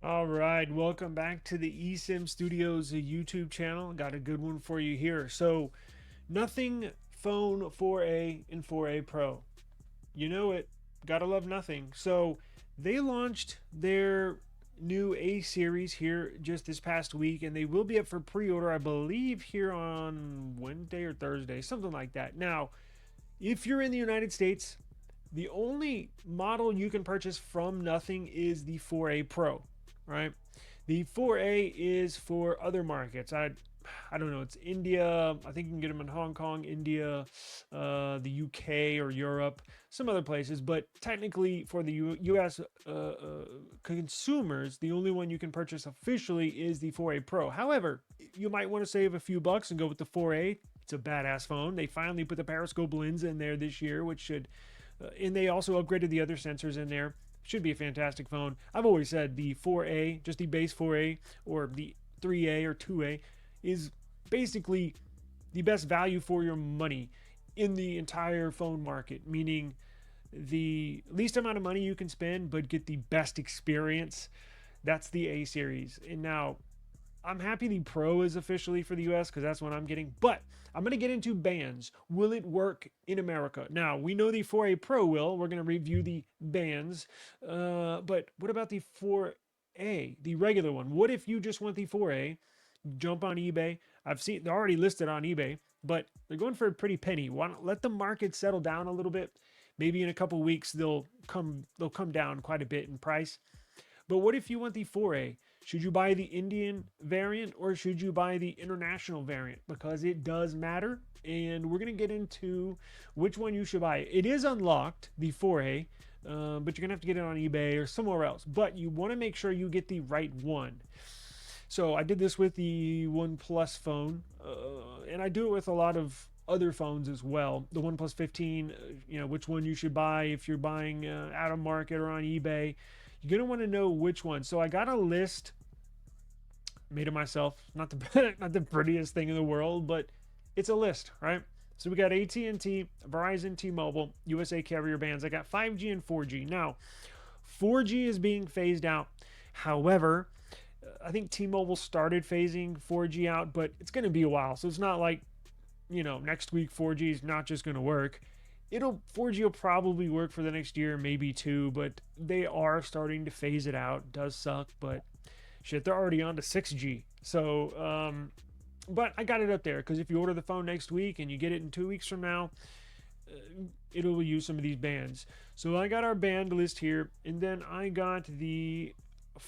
All right, welcome back to the eSIMstudios YouTube channel. Got a good one for you here. So, Nothing Phone 4A and 4A Pro. You know it. Gotta love Nothing. So, they launched their new A series here just this past week, and they will be up for pre-order, I believe, here on Wednesday or Thursday, something like that. Now, if you're in the United States, the only model you can purchase from Nothing is the 4A Pro, right? The 4A is for other markets. I don't know. It's India. I think you can get them in Hong Kong, India, the UK or Europe, some other places. But technically, for the US consumers, the only one you can purchase officially is the 4A Pro. However, you might want to save a few bucks and go with the 4A. It's a badass phone. They finally put the periscope lens in there this year, which should, and they also upgraded the other sensors in there. Should be a fantastic phone. I've always said the 4A, just the base 4A or the 3A or 2A, is basically the best value for your money in the entire phone market, meaning the least amount of money you can spend but get the best experience. That's the A series. And now I'm happy the Pro is officially for the US because that's what I'm getting. But I'm going to get into bands. Will it work in America? Now, we know the 4A Pro will. We're going to review the bands. But what about the 4A, the regular one? What if you just want the 4A? Jump on eBay. I've seen they're already listed on eBay, but they're going for a pretty penny. Why not let the market settle down a little bit? Maybe in a couple weeks they'll come down quite a bit in price. But what if you want the 4A? Should you buy the Indian variant or should you buy the international variant? Because it does matter. And we're going to get into which one you should buy. It is unlocked, the 4A, but you're going to have to get it on eBay or somewhere else. But you want to make sure you get the right one. So I did this with the OnePlus phone, and I do it with a lot of other phones as well. The OnePlus 15, which one you should buy if you're buying out of market or on eBay. You're gonna want to know which one. So I got a list made it myself. Not the not the prettiest thing in the world, but it's a list, right? So we got AT&T, Verizon, T-Mobile, USA carrier bands. I got 5G and 4G. Now, 4G is being phased out. However, I think T-Mobile started phasing 4G out, but it's going to be a while. So it's not like, next week 4G is not just going to work. 4G will probably work for the next year, maybe two, but they are starting to phase it out. It does suck, but shit, they're already on to 6G. So, but I got it up there because if you order the phone next week and you get it in 2 weeks from now, it'll use some of these bands. So I got our band list here, and then I got the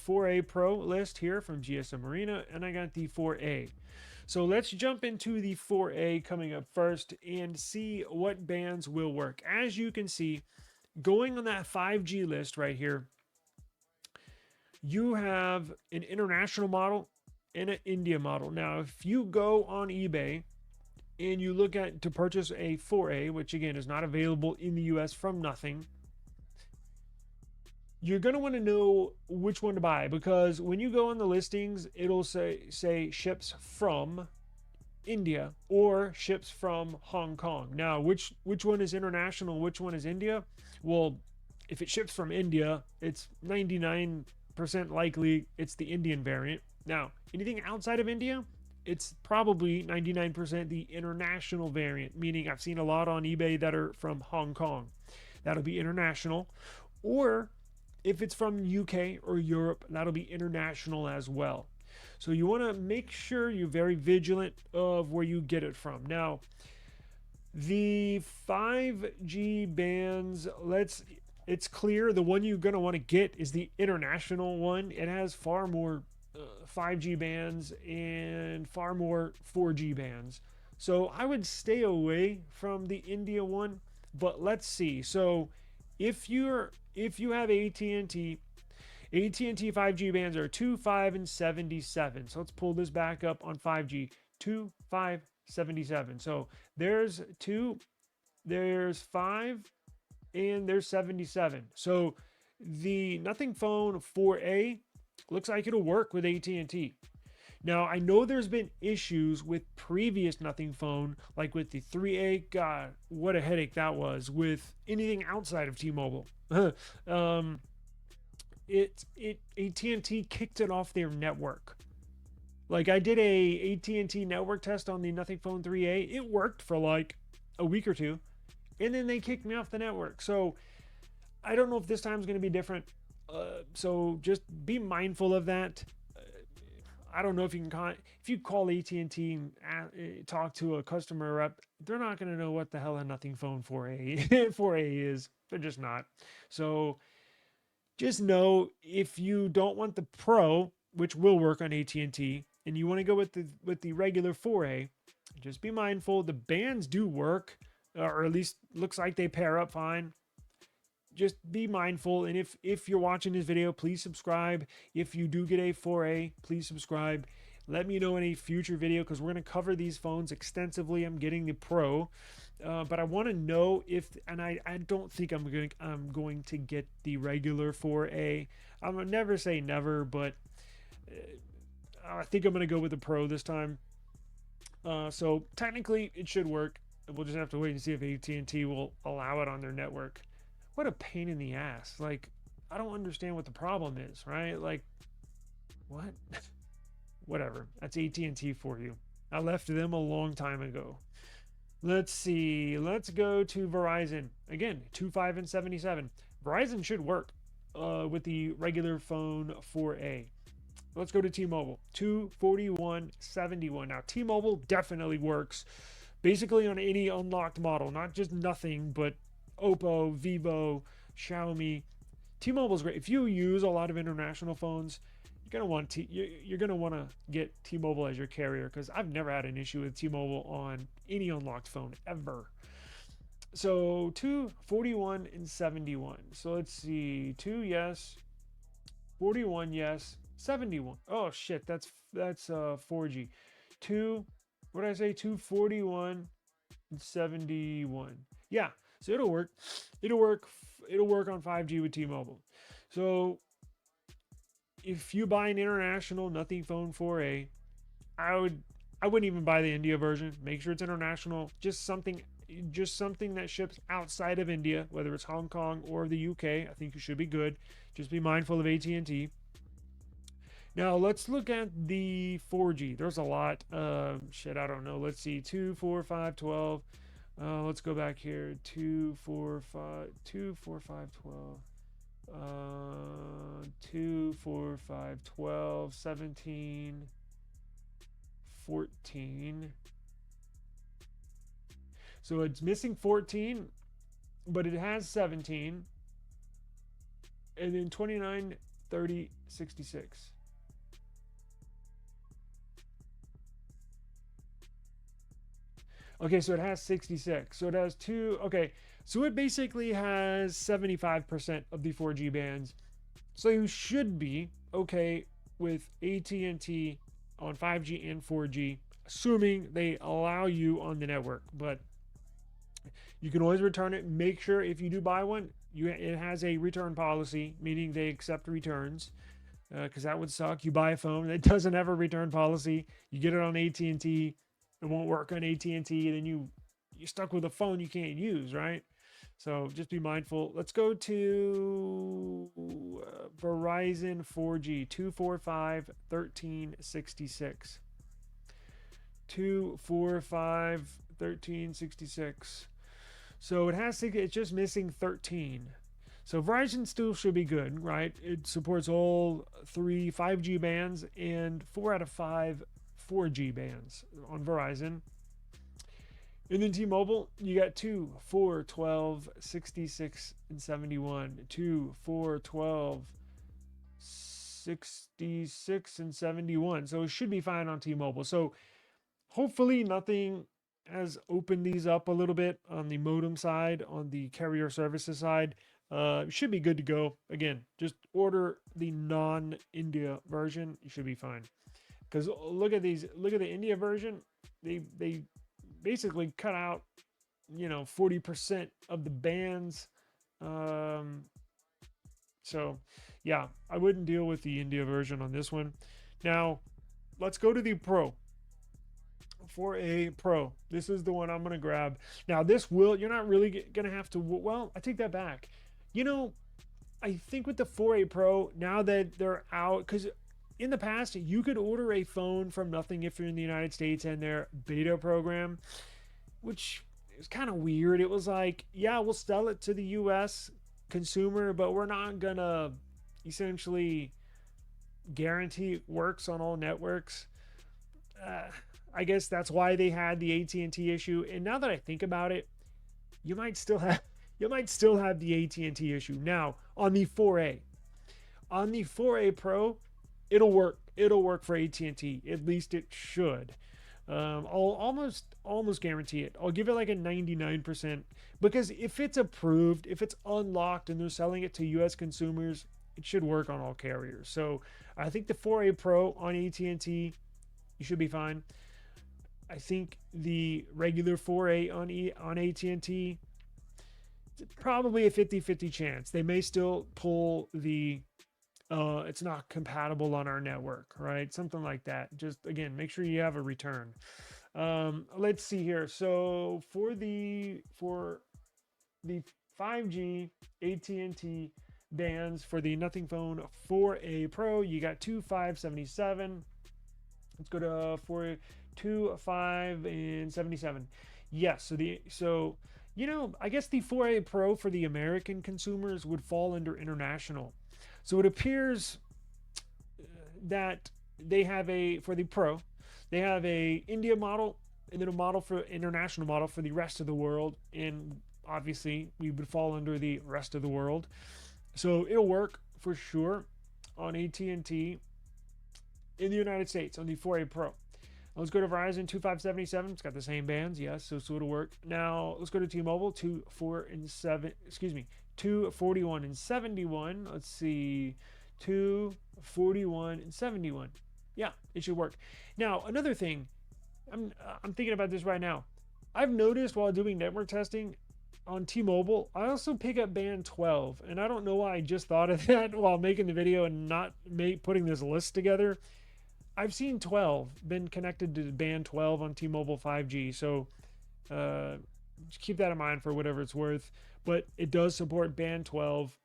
4A Pro list here from GSM Arena, and I got the 4A. So let's jump into the 4A coming up first and see what bands will work. As you can see, going on that 5G list right here, you have an international model and an India model. Now, if you go on eBay and you look at to purchase a 4A, which again is not available in the US from Nothing, you're going to want to know which one to buy because when you go on the listings, it'll say ships from India or ships from Hong Kong. Now, which one is international, which one is India? Well, if it ships from India, it's 99% likely it's the Indian variant. Now, anything outside of India, it's probably 99% the international variant, meaning I've seen a lot on eBay that are from Hong Kong. That'll be international. Or if it's from UK or Europe, that'll be international as well. So you want to make sure you're very vigilant of where you get it from. Now, the 5G bands, it's clear the one you're going to want to get is the international one. It has far more 5G bands and far more 4G bands. So I would stay away from the India one, but let's see. So if you have AT&T 5G bands are 2, 5, and 77. So let's pull this back up on 5G. 2, 5, 77. So there's 2, there's 5, and there's 77. So the Nothing Phone 4A looks like it'll work with AT&T. Now, I know there's been issues with previous Nothing Phone, like with the 3A. God, what a headache that was with anything outside of T-Mobile. AT&T kicked it off their network. Like I did a AT&T network test on the Nothing Phone 3A. It worked for like a week or two, and then they kicked me off the network. So I don't know if this time is going to be different. So just be mindful of that. I don't know if you can if you call AT&T and talk to a customer rep, they're not going to know what the hell a Nothing Phone 4A 4A is. They're just not. So just know if you don't want the Pro, which will work on AT&T, and you want to go with the regular 4A, just be mindful the bands do work, or at least looks like they pair up fine. Just be mindful, and if you're watching this video, please subscribe. If you do get a 4A, please subscribe. Let me know in a future video, because we're going to cover these phones extensively. I'm getting the Pro, but I want to know if, and I don't think I'm going to get the regular 4A. I'm gonna never say never, but I think I'm going to go with the Pro this time. So technically it should work. We'll just have to wait and see if AT&T will allow it on their network. What a pain in the ass. Like, I don't understand what the problem is, right? Like, what? Whatever. That's AT&T for you. I left them a long time ago. Let's see. Let's go to Verizon. Again, 25 and 77. Verizon should work with the regular phone 4A. Let's go to T-Mobile. 241.71. Now, T-Mobile definitely works basically on any unlocked model. Not just nothing, but Oppo, Vivo, Xiaomi. T-Mobile is great. If you use a lot of international phones, you're gonna want to get T-Mobile as your carrier, because I've never had an issue with T-Mobile on any unlocked phone ever. So 241 and 71. So let's see. 2 yes, 41 yes, 71. Oh shit, that's 4G. What did I say? 241 and 71. Yeah. So it'll work. It'll work on 5G with T-Mobile. So if you buy an international Nothing Phone 4A, I wouldn't even buy the India version. Make sure it's international. Just something that ships outside of India, whether it's Hong Kong or the UK. I think you should be good. Just be mindful of AT&T. Now let's look at the 4G. There's a lot. Shit, I don't know. Let's see. 2, 4, 5, 12. Let's go back here. 2, 4, 5, 2, 4, 5, 12. 2, 4, 5, 12, 17, 14. So it's missing 14, but it has 17. And then 29, 30, 66. Okay, so it has 66. So it has two. Okay, so it basically has 75% of the 4G bands. So you should be okay with AT&T on 5G and 4G, assuming they allow you on the network. But you can always return it. Make sure if you do buy one, it has a return policy, meaning they accept returns. Because that would suck. You buy a phone that doesn't have a return policy. You get it on AT&T. It won't work on AT&T, then you're stuck with a phone you can't use, right? So just be mindful. Let's go to Verizon 4G 245 1366. 245 1366. So it's just missing 13. So Verizon still should be good, right? It supports all 3 5G bands and 4 out of 5 4G bands on Verizon. And then T-Mobile, you got 2, 4, 12, 66, and 71. 2, 4, 12, 66, and 71. So it should be fine on T-Mobile. So hopefully nothing has opened these up a little bit on the modem side, on the carrier services side. Should be good to go. Again, just order the non-India version. You should be fine. Because look at these, look at the India version. They basically cut out, 40% of the bands. So yeah, I wouldn't deal with the India version on this one. Now, let's go to the Pro. 4A Pro. This is the one I'm going to grab. Now, you're not really going to have to, well, I take that back. I think with the 4A Pro, now that they're out, because in the past, you could order a phone from nothing if you're in the United States and their beta program, which is kind of weird. It was like, yeah, we'll sell it to the US consumer, but we're not gonna essentially guarantee it works on all networks. Uh, I guess that's why they had the AT&T issue. And now that I think about it, you might still have the AT&T issue. Now, on the 4A, on the 4A Pro, it'll work. It'll work for AT&T. At least it should. I'll almost guarantee it. I'll give it like a 99%, because if it's approved, if it's unlocked and they're selling it to US consumers, it should work on all carriers. So I think the 4A Pro on AT&T, you should be fine. I think the regular 4A on AT&T, probably a 50-50 chance. They may still pull the it's not compatible on our network, right? Something like that. Just again, make sure you have a return. Let's see here. So for the 5G AT&T bands for the Nothing Phone 4A Pro, you got 2577. Let's go to 425 and 77. Yes, so I guess the 4A Pro for the American consumers would fall under international. So it appears that they have for the Pro, they have a India model and then a model for international model for the rest of the world. And obviously we would fall under the rest of the world. So it'll work for sure on AT&T in the United States on the 4A Pro. Let's go to Verizon 2577. It's got the same bands, yes, so it'll work. Now let's go to T-Mobile 241 and 71. Let's see, 241 and 71. Yeah, it should work. Now another thing, I'm thinking about this right now. I've noticed while doing network testing on T-Mobile, I also pick up band 12, and I don't know why I just thought of that while making the video and not putting this list together. I've seen 12 been connected to band 12 on T-Mobile 5G, so just keep that in mind for whatever it's worth. But it does support band 12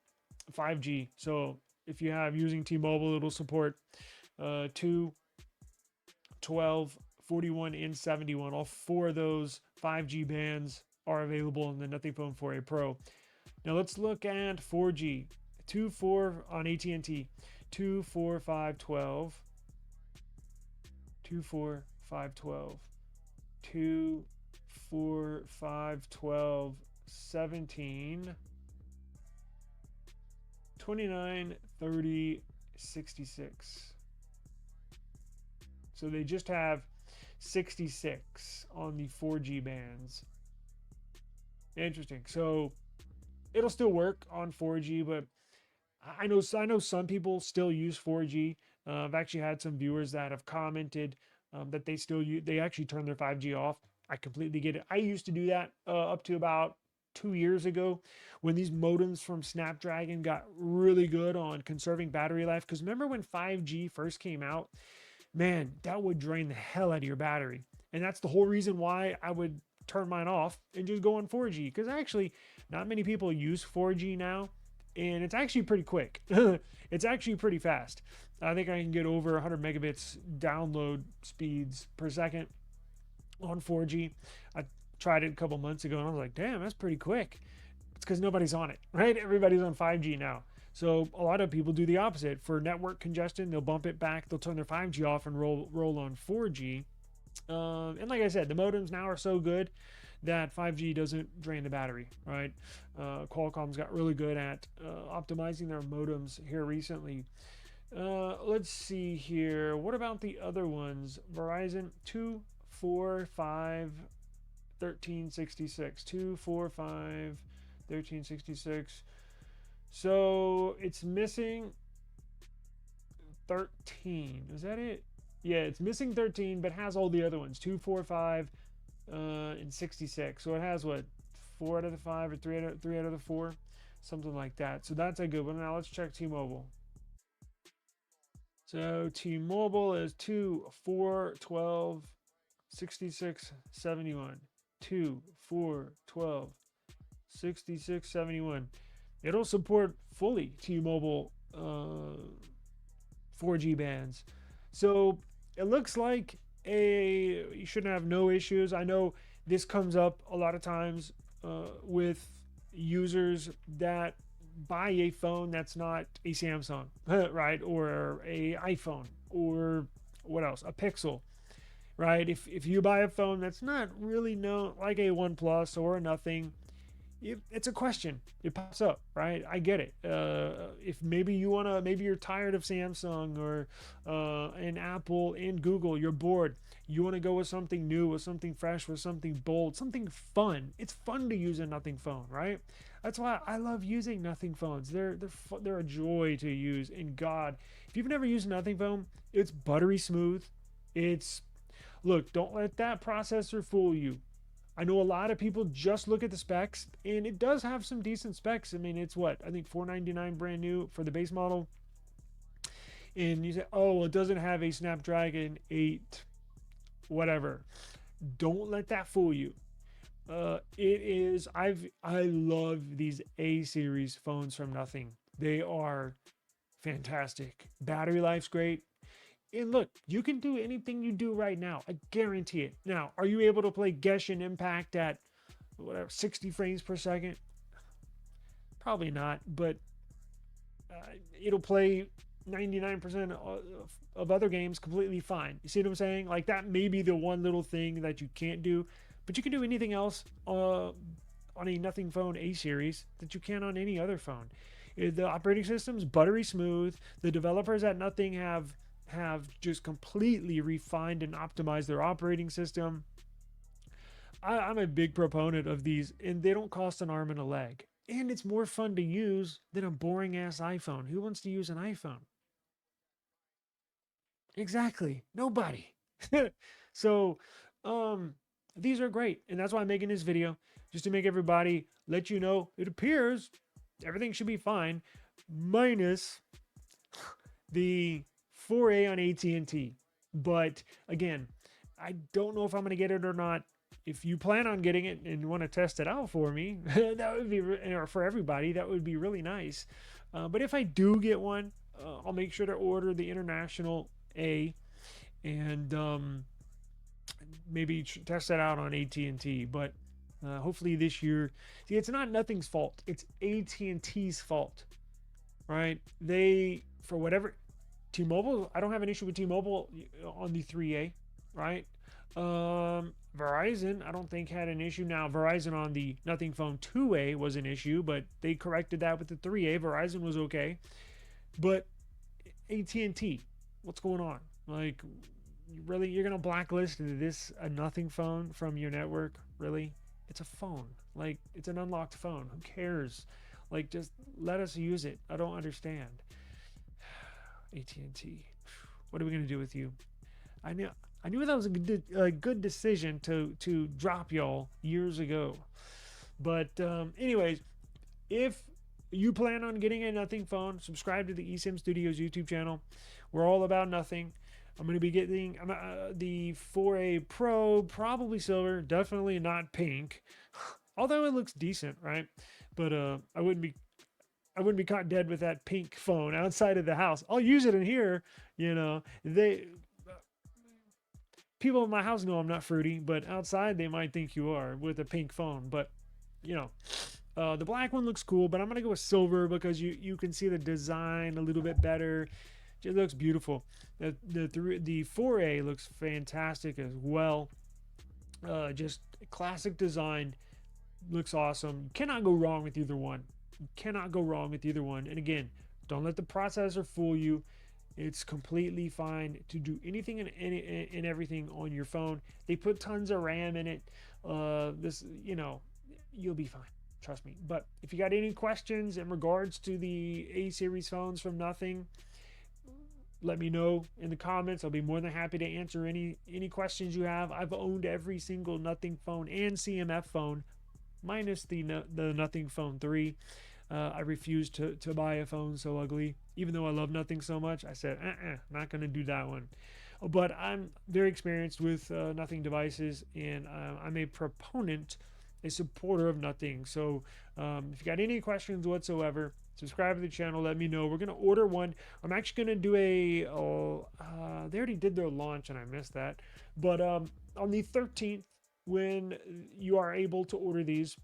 5G, so if you have using T-Mobile, it'll support 2, 12, 41, and 71. All four of those 5G bands are available in the Nothing Phone 4A Pro. Now let's look at 4G. 2.4 on AT&T, 2.4.5.12. 2.4.5.12, 2.4.5.12, 17, 29, 30, 66. So they just have 66 on the 4G bands. Interesting. So it'll still work on 4G, but I know some people still use 4G. I've actually had some viewers that have commented that they actually turn their 5G off. I completely get it. I used to do that up to about 2 years ago when these modems from Snapdragon got really good on conserving battery life. Because remember when 5G first came out, man, that would drain the hell out of your battery. And that's the whole reason why I would turn mine off and just go on 4G. Because actually, not many people use 4G now. And it's actually pretty quick. It's actually pretty fast. I think I can get over 100 megabits download speeds per second on 4G. I tried it a couple months ago and I was like, damn, that's pretty quick. It's because nobody's on it, right? Everybody's on 5G now. So a lot of people do the opposite. For network congestion, they'll bump it back. They'll turn their 5G off and roll on 4G. And like I said, the modems now are so good that 5G doesn't drain the battery, right? Qualcomm's got really good at optimizing their modems here recently. Let's see here. What about the other ones? Verizon 2, 4, 5, 1366. 2, 4, 5, 1366. So it's missing 13. Is that it? Yeah, it's missing 13, but has all the other ones. 2, 4, 5, and 66. So it has what? 4 out of the 5 or 3 out of the 4? Something like that. So that's a good one. Now let's check T-Mobile. So T-Mobile is 2, 4, 12, 66, 71. 2, 4, 12, 66, 71. It'll support fully T-Mobile 4G bands. So it looks like you shouldn't have no issues. I know this comes up a lot of times with users that buy a phone that's not a Samsung, right? Or a iPhone, or what else? A Pixel, right? If you buy a phone that's not really known, like a OnePlus or a Nothing, it's a question. It pops up, right? I get it. If maybe maybe you're tired of Samsung or and Apple and Google, you're bored. You want to go with something new, with something fresh, with something bold, something fun. It's fun to use a Nothing phone, right? That's why I love using Nothing phones. They're a joy to use. And God, if you've never used a Nothing phone, it's buttery smooth. It's Look, don't let that processor fool you. I know a lot of people just look at the specs, and it does have some decent specs. I mean, it's what I think $499 brand new for the base model, and you say, oh, well, it doesn't have a Snapdragon 8, whatever. Don't let that fool you. It is. I love these A series phones from Nothing. They are fantastic. Battery life's great. And look, you can do anything you do right now. I guarantee it. Now, are you able to play Genshin Impact at whatever 60 frames per second? Probably not, but it'll play 99% of other games completely fine. You see what I'm saying? Like that may be the one little thing that you can't do, but you can do anything else on a Nothing Phone A series that you can on any other phone. The operating system's buttery smooth. The developers at Nothing have just completely refined and optimized their operating system. I'm a big proponent of these, and they don't cost an arm and a leg. And it's more fun to use than a boring ass iPhone. Who wants to use an iPhone? Exactly. Nobody. So, um, these are great. And that's why I'm making this video, just to make everybody let you know it appears everything should be fine, minus the 4A on AT&T. But again, I don't know if I'm going to get it or not. If you plan on getting it and want to test it out for me, that would be, or for everybody, that would be really nice. But if I do get one, I'll make sure to order the international A, and maybe test that out on AT&T. But hopefully this year, see, it's not Nothing's fault. It's AT&T's fault, right? They, for whatever, T-Mobile, I don't have an issue with T-Mobile on the 3A, right? Verizon, I don't think had an issue. Now, Verizon on the Nothing Phone 2A was an issue, but they corrected that with the 3A. Verizon was okay. But AT&T, what's going on? Like, really, you're gonna blacklist this a Nothing Phone from your network? Really? It's a phone. Like, it's an unlocked phone. Who cares? Like, just let us use it. I don't understand. AT&T, what are we gonna do with you? I knew that was a good decision to drop y'all years ago. But anyways, if you plan on getting a Nothing phone, subscribe to the eSIMstudios YouTube channel. We're all about Nothing. I'm going to be getting the 4A Pro, probably silver, definitely not pink. Although it looks decent, right? But I wouldn't be caught dead with that pink phone outside of the house. I'll use it in here, you know. People in my house know I'm not fruity, but outside they might think you are with a pink phone. But you know, the black one looks cool, but I'm gonna go with silver because you can see the design a little bit better. It looks beautiful. The 4A looks fantastic as well. Just classic design, looks awesome. Cannot go wrong with either one. Cannot go wrong with either one. And again, don't let the processor fool you. It's completely fine to do anything and everything on your phone. They put tons of RAM in it. You'll be fine. Trust me. But if you got any questions in regards to the A series phones from Nothing, let me know in the comments. I'll be more than happy to answer any questions you have. I've owned every single Nothing phone and CMF phone, minus the Nothing Phone 3. I refused to buy a phone so ugly. Even though I love Nothing so much, I said, not going to do that one. But I'm very experienced with Nothing devices, and I'm a proponent a supporter of Nothing. So if you got any questions whatsoever, subscribe to the channel. Let me know. We're gonna order one. I'm actually gonna do they already did their launch and I missed that. But on the 13th, when you are able to order these,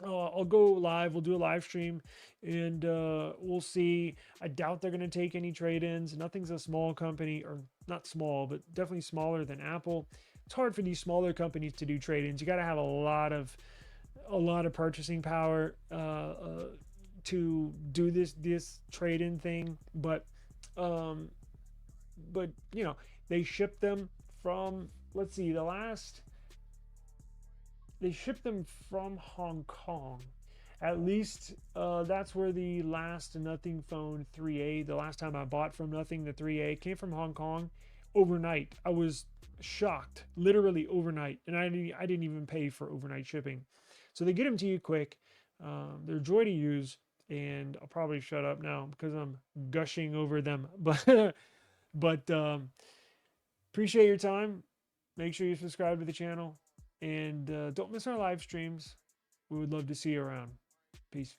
I'll go live. We'll do a live stream, and we'll see. I doubt they're going to take any trade-ins. Nothing's a small company, or not small, but definitely smaller than Apple. It's hard for these smaller companies to do trade-ins. You got to have a lot of purchasing power to do this trade-in thing. Um, but you know, they ship them from. Let's see, they ship them from Hong Kong. At least that's where the last Nothing phone 3A, the last time I bought from Nothing, the 3A, came from Hong Kong overnight. I was shocked, literally overnight, and I didn't even pay for overnight shipping. So they get them to you quick. They're a joy to use, and I'll probably shut up now because I'm gushing over them. But appreciate your time. Make sure you subscribe to the channel. And don't miss our live streams. We would love to see you around. Peace.